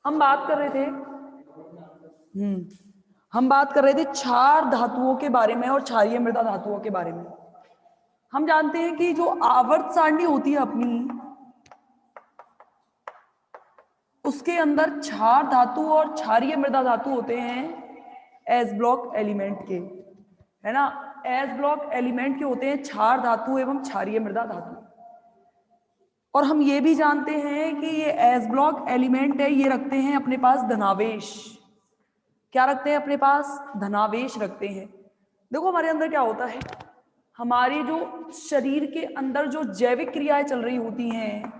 हम बात कर रहे थे हम बात कर रहे थे क्षार धातुओं के बारे में और क्षारीय मृदा धातुओं के बारे में। हम जानते हैं कि जो आवर्त सारणी होती है अपनी, उसके अंदर क्षार धातु और क्षारीय मृदा धातु होते हैं एस ब्लॉक एलिमेंट के, है ना। एस ब्लॉक एलिमेंट के होते हैं क्षार धातु एवं क्षारीय मृदा धातु। और हम ये भी जानते हैं कि ये एस ब्लॉक एलिमेंट है, ये रखते हैं अपने पास धनावेश। क्या रखते हैं अपने पास? धनावेश रखते हैं। देखो हमारे अंदर क्या होता है, हमारी जो शरीर के अंदर जो जैविक क्रियाएं चल रही होती हैं,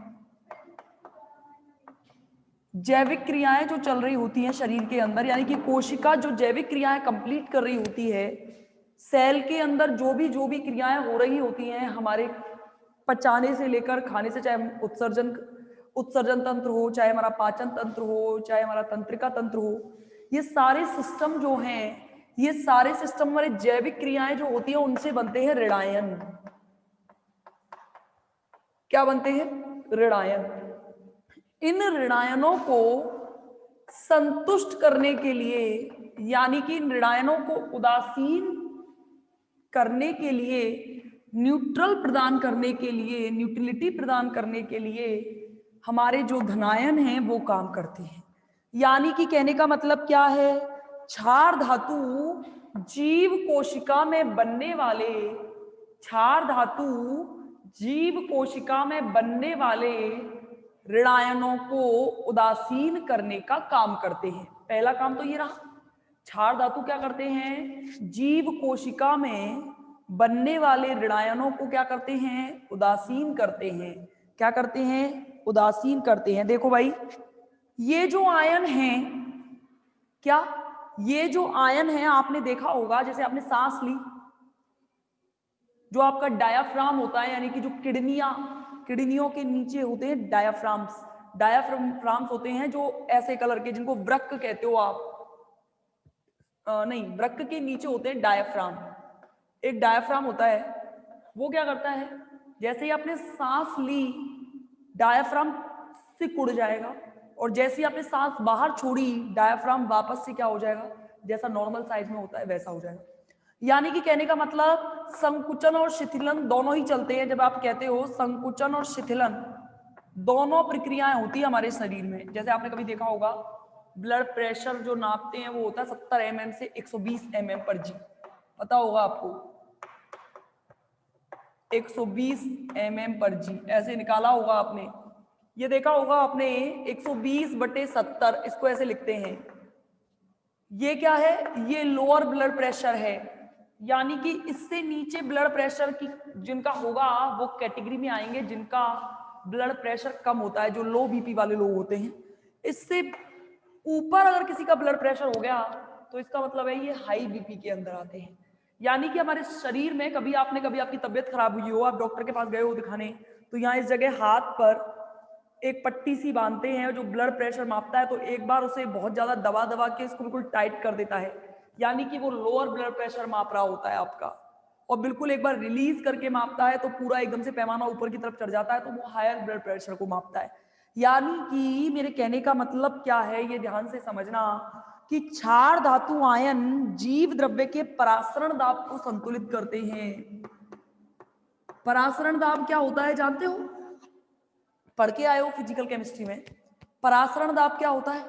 जैविक क्रियाएं जो चल रही होती हैं शरीर के अंदर, यानी कि कोशिका जो जैविक क्रियाएं कंप्लीट कर रही होती है, सेल के अंदर जो भी क्रियाएं हो रही होती हैं हमारे पचाने से लेकर खाने से, चाहे उत्सर्जन तंत्र हो, चाहे हमारा पाचन तंत्र हो, चाहे हमारा तंत्रिका तंत्र हो, ये सारे सिस्टम जो हैं, ये सारे सिस्टम हमारे जैविक क्रियाएं जो होती है उनसे बनते हैं ऋणायन। क्या बनते हैं? ऋणायन। इन ऋणायनों को संतुष्ट करने के लिए, यानी कि इन ऋणायनों को उदासीन करने के लिए, न्यूट्रल प्रदान करने के लिए, न्यूट्रलिटी प्रदान करने के लिए हमारे जो धनायन हैं वो काम करते हैं। यानी कि कहने का मतलब क्या है, क्षार धातु जीव कोशिका में बनने वाले, क्षार धातु जीव कोशिका में बनने वाले ऋणायनों को उदासीन करने का काम करते हैं। पहला काम तो ये रहा, क्षार धातु क्या करते हैं, जीव कोशिका में बनने वाले ऋणायनों को क्या करते हैं, उदासीन करते हैं। क्या करते हैं? उदासीन करते हैं। देखो भाई, ये जो आयन है, क्या ये जो आयन है, आपने देखा होगा जैसे आपने सांस ली, जो आपका डायाफ्राम होता है, यानी कि जो किडनियों के नीचे होते हैं डायाफ्राम्स। डायाफ्राम्स होते हैं जो ऐसे कलर के, जिनको वृक्क कहते हो आप। नहीं, वृक्क के नीचे होते हैं डायाफ्राम। एक डायाफ्राम होता है, वो क्या करता है, जैसे ही आपने सांस ली डायाफ्राम सिकुड़ जाएगा, और जैसे ही आपने सांस बाहर छोड़ी डायाफ्राम वापस से क्या हो जाएगा, जैसा नॉर्मल साइज में होता है वैसा हो जाएगा। यानी कि कहने का मतलब संकुचन और शिथिलन दोनों ही चलते हैं। जब आप कहते हो संकुचन और शिथिलन, दोनों प्रक्रियाएं होती है हमारे शरीर में। जैसे आपने कभी देखा होगा ब्लड प्रेशर जो नापते हैं वो होता है 70 mm से 120 mm पर जी, पता होगा आपको, 120 mm पर जी ऐसे निकाला होगा आपने। ये देखा होगा आपने 120/70, इसको ऐसे लिखते हैं। ये क्या है? ये लोअर ब्लड प्रेशर है, यानी कि इससे नीचे ब्लड प्रेशर की जिनका होगा वो कैटेगरी में आएंगे जिनका ब्लड प्रेशर कम होता है, जो लो बीपी वाले लोग होते हैं। इससे ऊपर अगर किसी का ब्लड प्रेशर हो गया तो इसका मतलब है ये हाई बीपी के अंदर आते हैं। यानी कि हमारे शरीर में कभी आपकी तबीयत खराब हुई हो, आप डॉक्टर के पास गए हो दिखाने, तो यहाँ इस जगह हाथ पर एक पट्टी सी बांधते हैं जो ब्लड प्रेशर मापता है, तो एक बार उसे बहुत ज्यादा दबा के इसको बिल्कुल टाइट कर देता है, यानी कि वो लोअर ब्लड प्रेशर माप रहा होता है आपका। और बिल्कुल एक बार रिलीज करके मापता है तो पूरा एकदम से पैमाना ऊपर की तरफ चढ़ जाता है, तो वो हायर ब्लड प्रेशर को मापता है। यानी कि मेरे कहने का मतलब क्या है, ये ध्यान से समझना कि क्षार धातु आयन जीव द्रव्य के परासरण दाब को संतुलित करते हैं। परासरण दाब क्या होता है जानते हो? पढ़ के आए हो फिजिकल केमिस्ट्री में। परासरण दाब क्या होता है?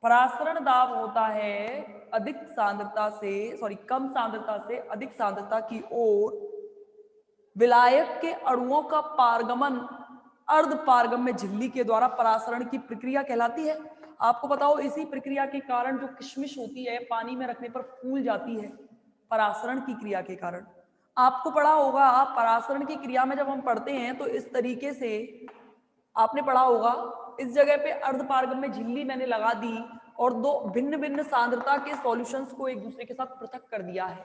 परासरण दाब होता है कम सांद्रता से अधिक सांद्रता की ओर विलायक के अणुओं का पारगमन अर्ध पारगम्य झिल्ली के द्वारा परासरण की प्रक्रिया कहलाती है। आपको पता हो इसी प्रक्रिया के कारण जो किशमिश होती है पानी में रखने पर फूल जाती है, परासरण की क्रिया के कारण। आपको पढ़ा होगा, परासरण की क्रिया में जब हम पढ़ते हैं तो इस तरीके से आपने पढ़ा होगा, इस जगह पे अर्ध पारगम्य झिल्ली मैंने लगा दी और दो भिन्न भिन्न सांद्रता के सॉल्यूशंस को एक दूसरे के साथ पृथक कर दिया है।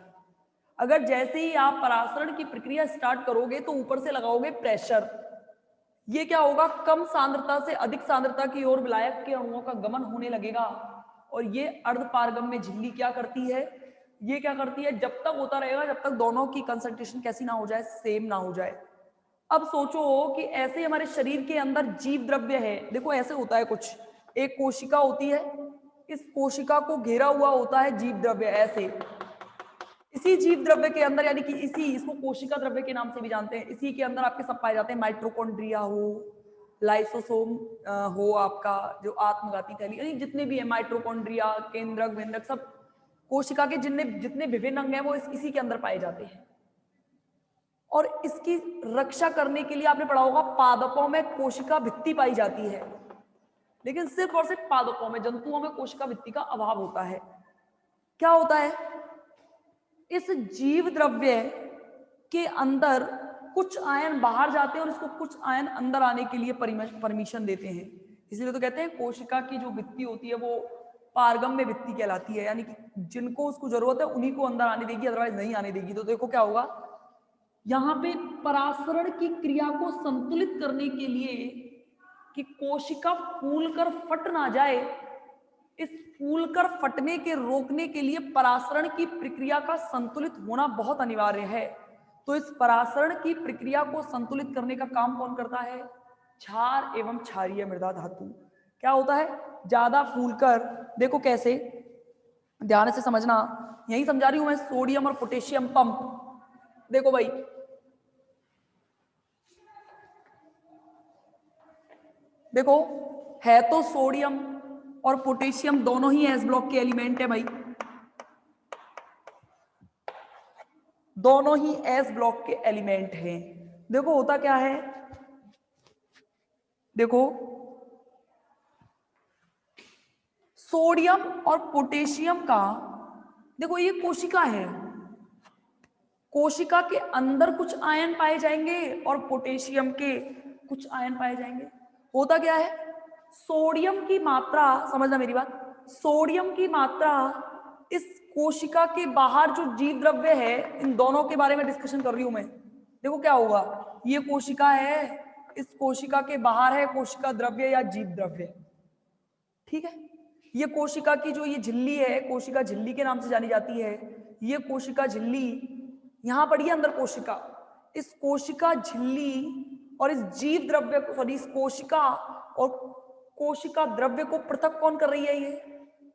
अगर जैसे ही आप परासरण की प्रक्रिया स्टार्ट करोगे तो ऊपर से लगाओगे प्रेशर, ये क्या होगा, कम सांद्रता से अधिक सांद्रता की ओर विलायक के अणुओं का गमन होने लगेगा। और ये अर्धपारगम्य झिल्ली क्या करती है, ये क्या करती है, जब तक होता रहेगा जब तक दोनों की कंसंट्रेशन कैसी ना हो जाए, सेम ना हो जाए। अब सोचो कि ऐसे हमारे शरीर के अंदर जीव द्रव्य है, देखो ऐसे होता है कुछ, एक कोशिका होती है, इस कोशिका को घेरा हुआ होता है जीव द्रव्य ऐसे, इसी जीव द्रव्य के अंदर यानी कि इसको कोशिका द्रव्य के नाम से भी जानते हैं, इसी के अंदर आपके सब पाए जाते हैं, माइटोकॉन्ड्रिया हो, लाइसोसोम हो, आपका जो आत्मघाती थैली, यानी जितने भी है माइटोकॉन्ड्रिया, केंद्रक, वेंद्रक, सब कोशिका के जितने विभिन्न अंग हैं वो इसी के अंदर पाए जाते हैं। और इसकी रक्षा करने के लिए आपने पढ़ा होगा पादपों में कोशिका भित्ति पाई जाती है, लेकिन सिर्फ और सिर्फ पादपों में, जंतुओं में कोशिका भित्ति का अभाव होता है। क्या होता है, इस जीव द्रव्य के अंदर कुछ आयन बाहर जाते हैं और इसको कुछ आयन अंदर आने के लिए परमिशन देते हैं, इसलिए तो कहते हैं कोशिका की जो भित्ति होती है वो पारगम्य भित्ति कहलाती है, यानी कि जिनको उसको जरूरत है उन्हीं को अंदर आने देगी, अदरवाइज नहीं आने देगी। तो देखो क्या होगा, यहां पे परासरण की क्रिया को संतुलित करने के लिए कि कोशिका फूलकर फट ना जाए, इस फूलकर फटने के रोकने के लिए परासरण की प्रक्रिया का संतुलित होना बहुत अनिवार्य है। तो इस परासरण की प्रक्रिया को संतुलित करने का काम कौन करता है, क्षार एवं क्षारीय मृदा धातु। क्या होता है, ज्यादा फूलकर, देखो कैसे, ध्यान से समझना, यही समझा रही हूं मैं, सोडियम और पोटेशियम पंप। देखो भाई, देखो है तो सोडियम और पोटेशियम दोनों ही एस ब्लॉक के एलिमेंट है भाई, दोनों ही एस ब्लॉक के एलिमेंट हैं। देखो होता क्या है, देखो सोडियम और पोटेशियम का, देखो ये कोशिका है, कोशिका के अंदर कुछ आयन पाए जाएंगे और पोटेशियम के कुछ आयन पाए जाएंगे। होता क्या है, सोडियम की मात्रा, समझना मेरी बात, सोडियम की मात्रा इस कोशिका के बाहर जो जीव द्रव्य है, इन दोनों के बारे में डिस्कशन कर रही हूं मैं। देखो क्या होगा, ये कोशिका है, इस कोशिका के बाहर है कोशिका द्रव्य या जीव द्रव्य, ठीक है। ये कोशिका की जो ये झिल्ली है, कोशिका झिल्ली के नाम से जानी जाती है, ये कोशिका झिल्ली यहां पड़ी है अंदर कोशिका, इस कोशिका झिल्ली और इस जीव द्रव्य को, सॉरी, इस कोशिका और कोशिका द्रव्य को पृथक कौन कर रही है, ये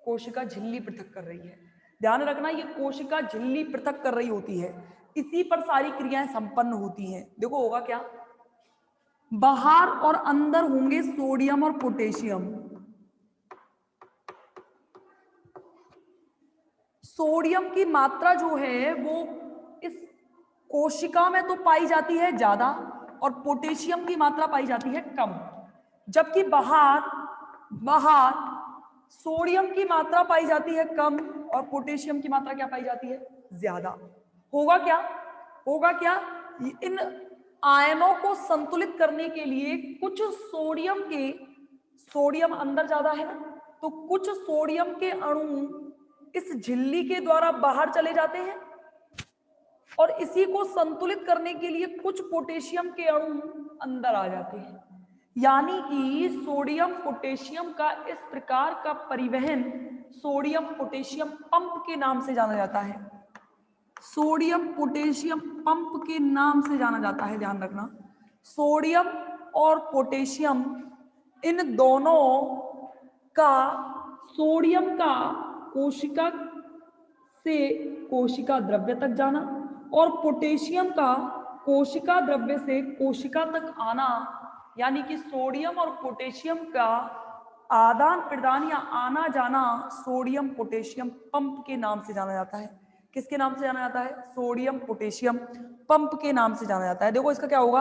कोशिका झिल्ली पृथक कर रही है। ध्यान रखना, ये कोशिका झिल्ली पृथक कर रही होती है, इसी पर सारी क्रियाएं संपन्न होती हैं। देखो होगा क्या, बाहर और अंदर होंगे सोडियम और पोटेशियम, सोडियम की मात्रा जो है वो इस कोशिका में तो पाई जाती है ज्यादा और पोटेशियम की मात्रा पाई जाती है कम, जबकि बाहर सोडियम की मात्रा पाई जाती है कम और पोटेशियम की मात्रा क्या पाई जाती है, ज्यादा। होगा क्या, इन आयनों को संतुलित करने के लिए कुछ सोडियम अंदर ज्यादा है तो कुछ सोडियम के अणु इस झिल्ली के द्वारा बाहर चले जाते हैं और इसी को संतुलित करने के लिए कुछ पोटेशियम के अणु अंदर आ जाते हैं। यानी कि सोडियम पोटेशियम का इस प्रकार का परिवहन सोडियम पोटेशियम पंप के नाम से जाना जाता है, सोडियम पोटेशियम पंप के नाम से जाना जाता है। ध्यान रखना, सोडियम और पोटेशियम, इन दोनों का, सोडियम का कोशिका से कोशिका द्रव्य तक जाना और पोटेशियम का कोशिका द्रव्य से कोशिका तक आना, यानी कि सोडियम और पोटेशियम का आदान प्रदान या आना जाना सोडियम पोटेशियम पंप के नाम से जाना जाता है। किसके नाम से जाना जाता है, सोडियम पोटेशियम पंप के नाम से जाना जाता है। देखो इसका क्या होगा,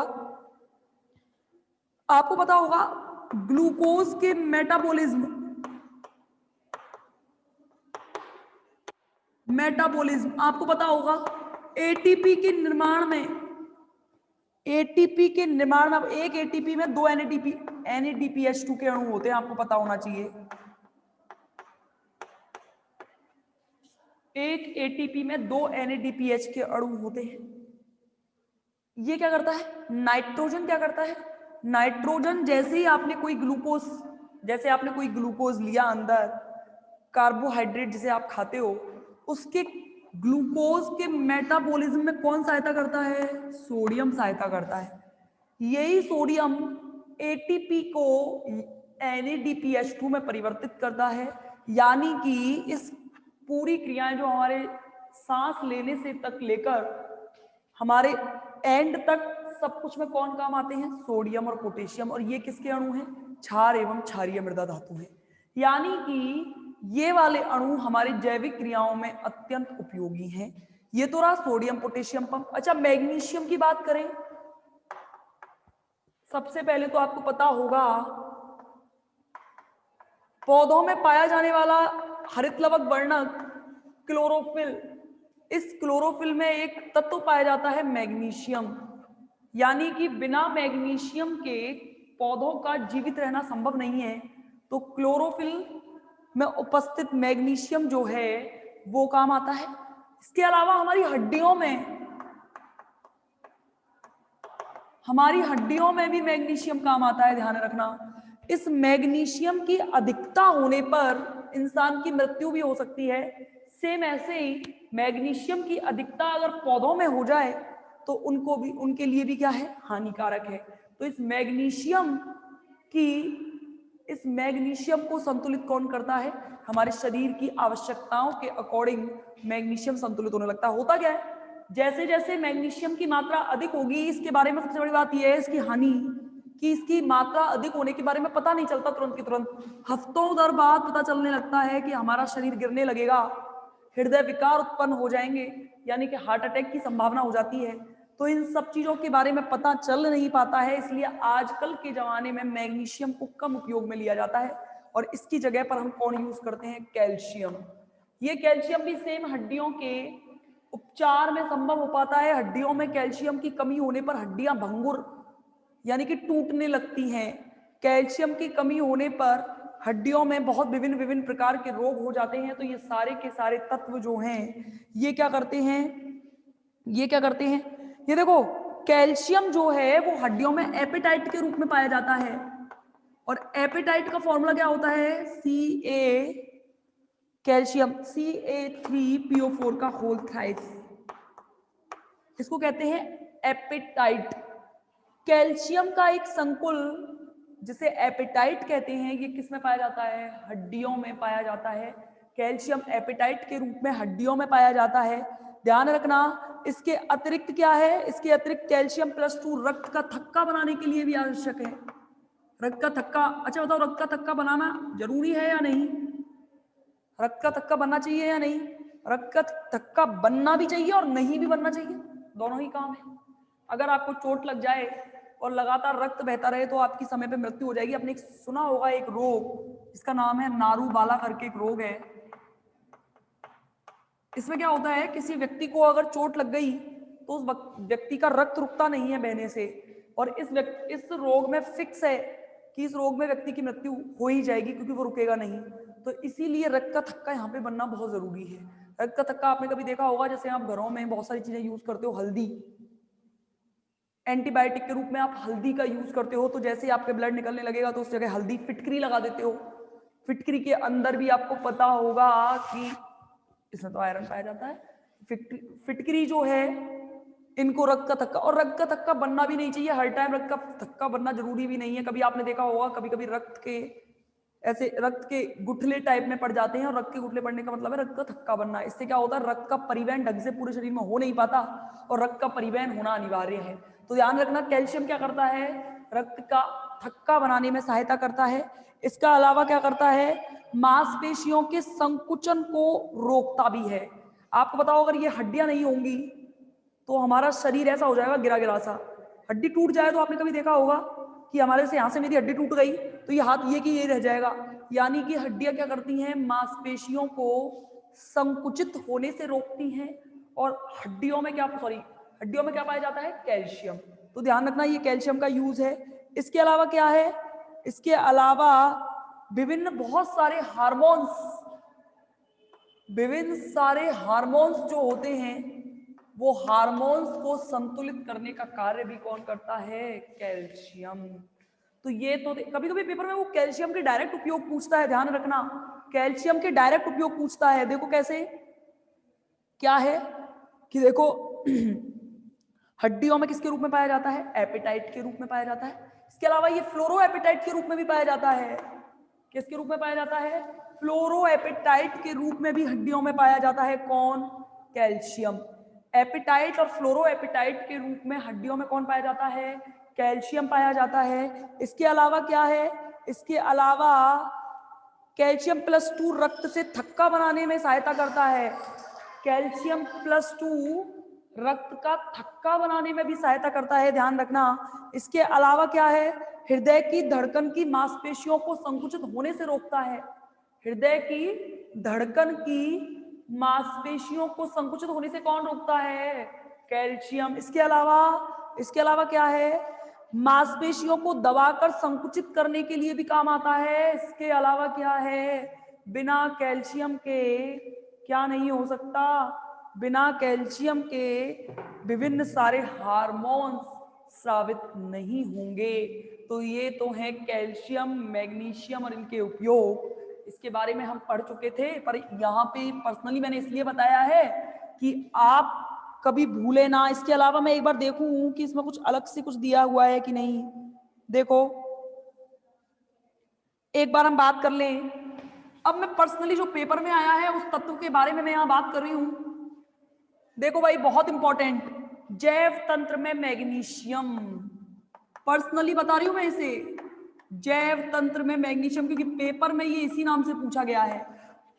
आपको पता होगा ग्लूकोज के मेटाबॉलिज्म आपको पता होगा, एटीपी के निर्माण में, अब एक एटीपी में दो NADPH2 के अणु होते हैं, आपको पता होना चाहिए। एक एटीपी में 2 NADPH के अणु होते हैं। ये क्या करता है? नाइट्रोजन क्या करता है? नाइट्रोजन जैसे ही आपने कोई ग्लूकोज लिया अंदर, कार्बोहाइड्रेट जिसे आप खाते हो, उसके ग्लूकोज के मेटाबॉलिज्म में कौन सहायता करता है? सोडियम सहायता करता है। यही सोडियम एटीपी को NADPH2 में परिवर्तित करता है, यानी कि इस पूरी क्रियाएं जो हमारे सांस लेने से तक लेकर हमारे एंड तक सब कुछ में कौन काम आते हैं? सोडियम और पोटेशियम। और ये किसके अणु हैं? क्षार एवं क्षारीय मृदा धातु हैं। यानी कि ये वाले अणु हमारी जैविक क्रियाओं में अत्यंत उपयोगी हैं। ये तो रहा सोडियम पोटेशियम पंप। अच्छा, मैग्नीशियम की बात करें, सबसे पहले तो आपको पता होगा पौधों में पाया जाने वाला हरित लवक वर्णक क्लोरोफिल, इस क्लोरोफिल में एक तत्व पाया जाता है मैग्नीशियम, यानी कि बिना मैग्नीशियम के पौधों का जीवित रहना संभव नहीं है। तो क्लोरोफिल में उपस्थित मैग्नीशियम जो है वो काम आता है। इसके अलावा हमारी हड्डियों में भी मैग्नीशियम काम आता है, ध्यान रखना। इस मैग्नीशियम की अधिकता होने पर इंसान की मृत्यु भी हो सकती है। सेम ऐसे ही मैग्नीशियम की अधिकता अगर पौधों में हो जाए तो उनके लिए भी क्या है? हानिकारक है। तो इस मैग्नीशियम को संतुलित कौन करता है? हमारे शरीर की आवश्यकताओं के अकॉर्डिंग मैग्नीशियम संतुलित होने लगता है। होता क्या है, जैसे जैसे मैग्नीशियम की मात्रा अधिक होगी, इसके बारे में सबसे बड़ी बात यह है इसकी हानि कि इसकी मात्रा अधिक होने के बारे में पता नहीं चलता तुरंत की तुरंत, हफ्तों दर बाद पता चलने लगता है कि हमारा शरीर गिरने लगेगा, हृदय विकार उत्पन्न हो जाएंगे, यानी कि हार्ट अटैक की संभावना हो जाती है। तो इन सब चीजों के बारे में पता चल नहीं पाता है, इसलिए आजकल के जमाने में मैग्नीशियम को कम उपयोग में लिया जाता है और इसकी जगह पर हम कौन यूज करते हैं? कैल्शियम। ये कैल्शियम भी सेम हड्डियों के उपचार में संभव हो पाता है। हड्डियों में कैल्शियम की कमी होने पर हड्डियां भंगुर यानी कि टूटने लगती हैं। कैल्शियम की कमी होने पर हड्डियों में बहुत विभिन्न विभिन्न प्रकार के रोग हो जाते हैं। तो ये सारे के सारे तत्व जो हैं ये क्या करते हैं? ये देखो, कैल्शियम जो है वो हड्डियों में एपेटाइट के रूप में पाया जाता है और एपेटाइट का फॉर्मूला क्या होता है? कैल्शियम Ca3PO4 का होल थ्राइस, इसको कहते हैं एपेटाइट। कैल्शियम का एक संकुल जिसे एपेटाइट कहते हैं, ये किस में पाया जाता है? हड्डियों में पाया जाता है। कैल्शियम एपेटाइट के रूप में हड्डियों में पाया जाता है। ध्यान रखना, इसके अतिरिक्त क्या है? इसके अतिरिक्त कैल्शियम +2 रक्त का थक्का बनाने के लिए भी आवश्यक है। रक्त का थक्का, अच्छा बताओ, रक्त का थक्का बनाना जरूरी है या नहीं? रक्त का थक्का बनना चाहिए या नहीं? रक्त का थक्का बनना भी चाहिए और नहीं भी बनना चाहिए, दोनों ही काम है। अगर आपको चोट लग जाए और लगातार रक्त बहता रहे तो आपकी समय पे मृत्यु हो जाएगी। आपने सुना होगा एक रोग, इसका नाम है नारूबाला करके एक रोग है। इसमें क्या होता है, किसी व्यक्ति को अगर चोट लग गई तो उस व्यक्ति का रक्त रुकता नहीं है बहने से, और इस रोग में फिक्स है कि इस रोग में व्यक्ति की मृत्यु हो ही जाएगी क्योंकि वो रुकेगा नहीं। तो इसीलिए रक्त का थक्का यहाँ पे बनना बहुत जरूरी है। रक्त का थक्का आपने कभी देखा होगा, जैसे आप घरों में बहुत सारी चीजें यूज करते हो, हल्दी एंटीबायोटिक के रूप में आप हल्दी का यूज करते हो, तो जैसे ही आपके ब्लड निकलने लगेगा तो उस जगह हल्दी फिटकरी लगा देते हो। फिटकरी के अंदर भी आपको पता होगा कि इसमें तो आयरन पाया जाता है। फिटकरी जो है इनको रक्त का थक्का, और रक्त का थक्का बनना भी नहीं चाहिए, हर टाइम रक्त का थक्का बनना जरूरी भी नहीं है। कभी आपने देखा होगा कभी कभी रक्त के गुठले टाइप में पड़ जाते हैं, और रक्त के गुठले पड़ने का मतलब है रक्त का थक्का बनना। इससे क्या होता है, रक्त का परिवहन ढंग से पूरे शरीर में हो नहीं पाता और रक्त का परिवहन होना अनिवार्य है। तो ध्यान रखना, कैल्शियम क्या करता है? रक्त का थक्का बनाने में सहायता करता है। इसका अलावा क्या करता है? मांसपेशियों के संकुचन को रोकता भी है। आपको बताओ, अगर ये हड्डियां नहीं होंगी तो हमारा शरीर ऐसा हो जाएगा गिरा गिरा सा। हड्डी टूट जाए तो आपने कभी देखा होगा कि हमारे से, यहां से मेरी हड्डी टूट गई तो ये हाथ ये कि ये रह जाएगा। यानी कि हड्डियां क्या करती हैं? मांसपेशियों को संकुचित होने से रोकती हैं। और हड्डियों में क्या पाया जाता है? कैल्शियम। तो ध्यान रखना, ये कैल्शियम का यूज है। इसके अलावा क्या है? इसके अलावा विभिन्न बहुत सारे हार्मोन्स विभिन्न सारे हार्मोन्स जो होते हैं वो हार्मोन्स को संतुलित करने का कार्य भी कौन करता है? कैल्शियम। तो ये तो कभी कभी पेपर में वो कैल्शियम के डायरेक्ट उपयोग पूछता है, ध्यान रखना, कैल्शियम के डायरेक्ट उपयोग पूछता है। देखो कैसे, क्या है कि देखो हड्डियों में किसके रूप में पाया जाता है? एपेटाइट के रूप में पाया जाता है। इसके अलावा ये फ्लोरो एपेटाइट के रूप में भी पाया जाता है। किसके रूप में पाया जाता है? फ्लोरो एपेटाइट के रूप में भी हड्डियों में पाया जाता है। कौन? कैल्शियम। एपेटाइट और फ्लोरो एपेटाइट के रूप में हड्डियों में कौन पाया जाता है? कैल्शियम पाया जाता है। इसके अलावा क्या है? इसके अलावा कैल्शियम +2 रक्त से थक्का बनाने में सहायता करता है। कैल्शियम +2 रक्त का थक्का बनाने में भी सहायता करता है, ध्यान रखना। इसके अलावा क्या है? हृदय की धड़कन की मांसपेशियों को संकुचित होने से रोकता है। हृदय की धड़कन की मांसपेशियों को संकुचित होने से कौन रोकता है? कैल्शियम। इसके अलावा क्या है? मांसपेशियों को दबाकर संकुचित करने के लिए भी काम आता है। इसके अलावा क्या है? बिना कैल्शियम के क्या नहीं हो सकता? बिना कैल्शियम के विभिन्न सारे हार्मोन्स स्रावित नहीं होंगे। तो ये तो है कैल्शियम, मैग्नीशियम और इनके उपयोग। इसके बारे में हम पढ़ चुके थे, पर यहाँ पे पर्सनली मैंने इसलिए बताया है कि आप कभी भूले ना। इसके अलावा मैं एक बार देखूं कि इसमें कुछ अलग से कुछ दिया हुआ है कि नहीं। देखो एक बार हम बात कर लें। अब मैं पर्सनली जो पेपर में आया है उस तत्व के बारे में मैं यहाँ बात कर रही हूं। देखो भाई बहुत इंपॉर्टेंट, जैव तंत्र में मैग्नीशियम, पर्सनली बता रही हूं मैं इसे, जैव तंत्र में मैग्नीशियम, क्योंकि पेपर में ये इसी नाम से पूछा गया है।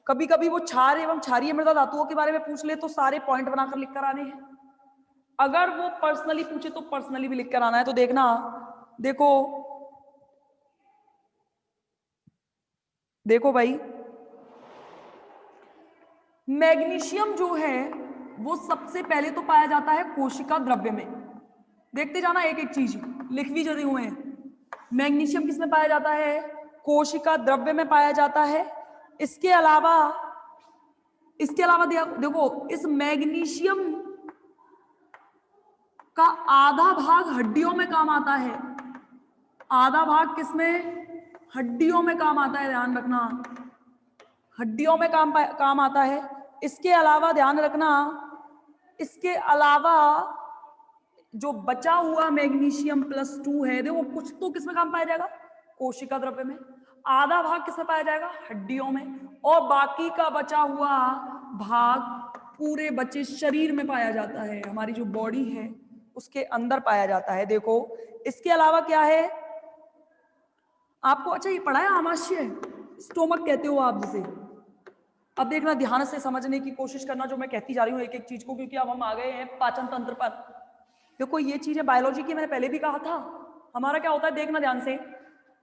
कभी कभी वो क्षार एवं क्षारीय मृदा धातुओं के बारे में पूछ ले तो सारे पॉइंट बनाकर लिख कर आने हैं। अगर वो पर्सनली पूछे तो पर्सनली भी लिख कर आना है। तो देखना, देखो देखो भाई, मैग्नीशियम जो है वो सबसे पहले तो पाया जाता है कोशिका द्रव्य में। देखते जाना एक एक चीज, लिख भी जरूरी हुए हैं। मैग्नीशियम किस में पाया जाता है? कोशिका द्रव्य में पाया जाता है। इसके अलावा देखो इस मैग्नीशियम का आधा भाग हड्डियों में काम आता है। आधा भाग किसमें? हड्डियों में काम आता है, ध्यान रखना, हड्डियों में काम आता है। इसके अलावा ध्यान रखना, इसके अलावा जो बचा हुआ मैग्नीशियम +2 है, देखो कुछ तो किसमें काम पाया जाएगा? कोशिका द्रव्य में। आधा भाग किसमें पाया जाएगा? हड्डियों में। और बाकी का बचा हुआ भाग पूरे बचे शरीर में पाया जाता है। हमारी जो बॉडी है उसके अंदर पाया जाता है। देखो इसके अलावा क्या है आपको? अच्छा ये पढ़ा है आमाशय, स्टोमक कहते हो आप जिसे। अब देखना, ध्यान से समझने की कोशिश करना जो मैं कहती जा रही हूँ एक एक चीज को, क्योंकि अब हम आ गए हैं पाचन तंत्र पर। देखो ये चीजें बायोलॉजी की मैंने पहले भी कहा था। हमारा क्या होता है, देखना ध्यान से,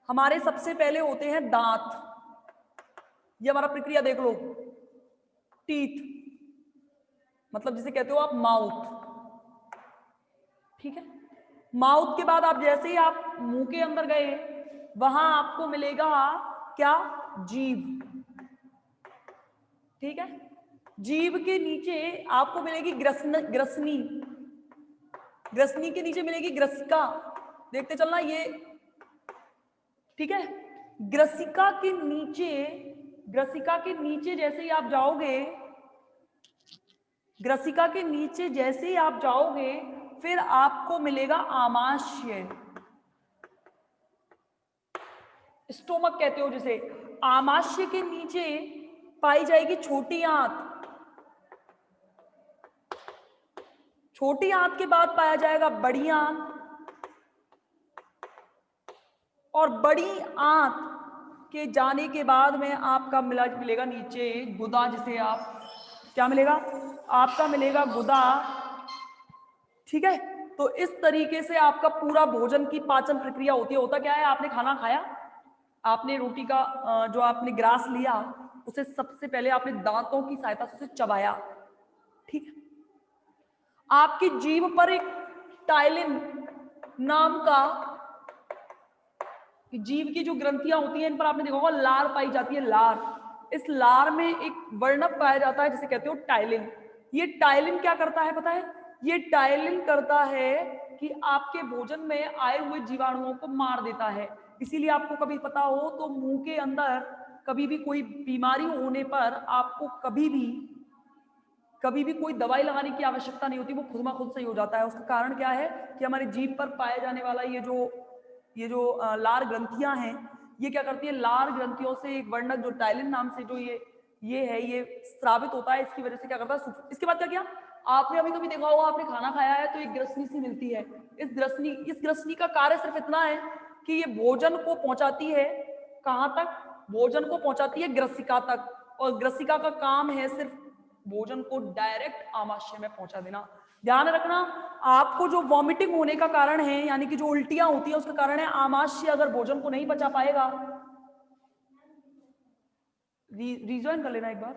हमारे सबसे पहले होते हैं दांत। ये हमारा प्रक्रिया देख लो, टीथ, मतलब जिसे कहते हो आप माउथ, ठीक है। माउथ के बाद आप जैसे ही आप मुंह के अंदर गए वहां आपको मिलेगा क्या? जीभ, ठीक है। जीभ के नीचे आपको मिलेगी ग्रसनी, ग्रसनी के नीचे मिलेगी ग्रसिका। देखते चलना ये, ठीक है। ग्रसिका के नीचे जैसे ही आप जाओगे, ग्रसिका के नीचे जैसे ही आप जाओगे फिर आपको मिलेगा आमाशय, स्टोमक कहते हो जिसे। आमाशय के नीचे पाई जाएगी छोटी आंत, छोटी आंत के बाद पाया जाएगा बड़ी आंत, और बड़ी आंत के जाने के बाद में आपका मिलेगा नीचे गुदा, जिसे आप क्या मिलेगा? आपका मिलेगा गुदा, ठीक है। तो इस तरीके से आपका पूरा भोजन की पाचन प्रक्रिया होती है। होता क्या है, आपने खाना खाया, आपने रोटी का जो आपने ग्रास लिया उसे सबसे पहले आपने दांतों की सहायता से उसे चबाया, ठीक है। आपकी जीभ पर एक टाइलिन नाम का, जीभ की जो ग्रंथियां होती हैं इन पर आपने देखा होगा लार पाई जाती है, लार। इस लार में एक वर्णक पाया जाता है जिसे कहते हो टाइलिन। ये टाइलिन क्या करता है पता है? ये टाइलिन करता है कि आपके भोजन में आए हुए जीवाणुओं को मार देता है। इसीलिए आपको कभी पता हो तो मुंह के अंदर कभी भी कोई बीमारी होने पर आपको कभी भी कोई दवाई लगाने की आवश्यकता नहीं होती, वो खुद से ही हो जाता है। उसका कारण क्या है कि हमारी जीभ पर पाए जाने वाला ये जो लार ग्रंथियां हैं, ये क्या करती है, लार ग्रंथियों से एक वर्णक जो टाइलिन नाम से जो ये स्रावित होता है, इसकी वजह से क्या करता है। इसके बाद क्या किया, आपने अभी कभी देखा होगा, आपने खाना खाया है तो एक ग्रसनी सी मिलती है। इस ग्रसनी का कार्य सिर्फ इतना है कि ये भोजन को पहुंचाती है, कहां तक, भोजन को पहुंचाती है ग्रसिका तक, और ग्रसिका का काम है सिर्फ भोजन को डायरेक्ट आमाशय में पहुंचा देना। ध्यान रखना, आपको जो वॉमिटिंग होने का कारण है, यानी कि जो उल्टियां होती है, उसका कारण है आमाशय अगर भोजन को नहीं पचा पाएगा। रिजॉइन कर लेना एक बार।